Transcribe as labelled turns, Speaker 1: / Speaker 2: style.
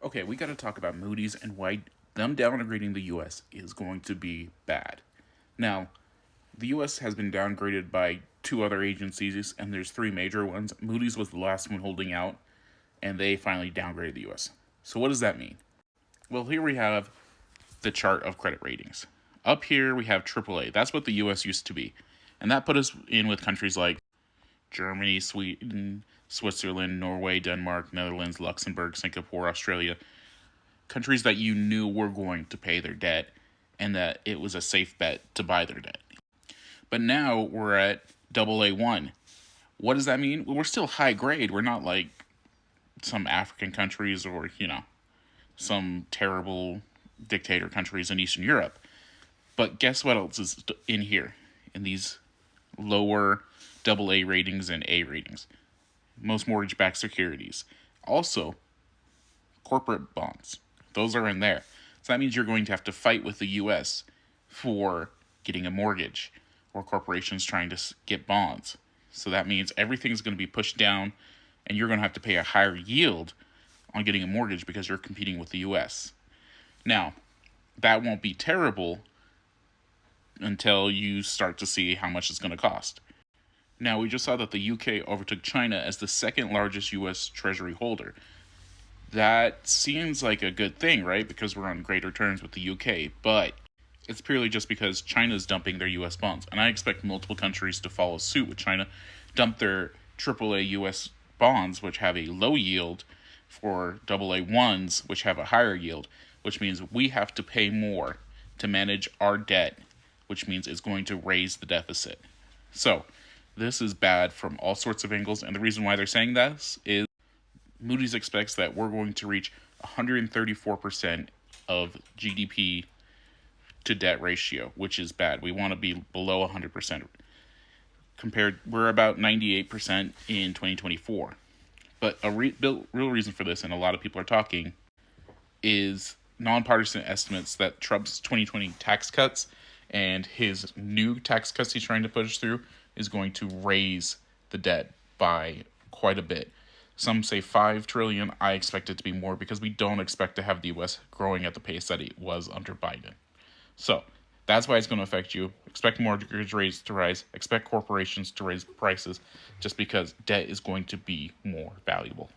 Speaker 1: Okay, we got to talk about Moody's and why them downgrading the U.S. is going to be bad. Now, the U.S. has been downgraded by two other agencies, and there's three major ones. Moody's was the last one holding out, and they finally downgraded the U.S. So, what does that mean? Well, here we have the chart of credit ratings. Up here, we have AAA. That's what the U.S. used to be. And that put us in with countries like Germany, Sweden, Switzerland, Norway, Denmark, Netherlands, Luxembourg, Singapore, Australia. Countries that you knew were going to pay their debt and that it was a safe bet to buy their debt. But now we're at AA1. What does that mean? Well, we're still high grade. We're not like some African countries or, some terrible dictator countries in Eastern Europe. But guess what else is in here? In these lower AA ratings and A ratings. Most mortgage-backed securities. Also, corporate bonds. Those are in there. So that means you're going to have to fight with the U.S. for getting a mortgage or corporations trying to get bonds. So that means everything's going to be pushed down and you're going to have to pay a higher yield on getting a mortgage because you're competing with the U.S. Now, that won't be terrible until you start to see how much it's going to cost. Now, we just saw that the UK overtook China as the second largest U.S. Treasury holder. That seems like a good thing, right? Because we're on greater terms with the UK, but it's purely just because China's dumping their U.S. bonds. And I expect multiple countries to follow suit with China, dump their AAA U.S. bonds, which have a low yield, for AA1s, which have a higher yield, which means we have to pay more to manage our debt, which means it's going to raise the deficit. So, this is bad from all sorts of angles, and the reason why they're saying this is Moody's expects that we're going to reach 134% of GDP to debt ratio, which is bad. We want to be below 100%. We're about 98% in 2024. But a real reason for this, and a lot of people are talking, is nonpartisan estimates that Trump's 2020 tax cuts and his new tax cuts he's trying to push through is going to raise the debt by quite a bit. Some say $5 trillion. I expect it to be more because we don't expect to have the U.S. growing at the pace that it was under Biden. So that's why it's going to affect you. Expect mortgage rates to rise. Expect corporations to raise prices just because debt is going to be more valuable.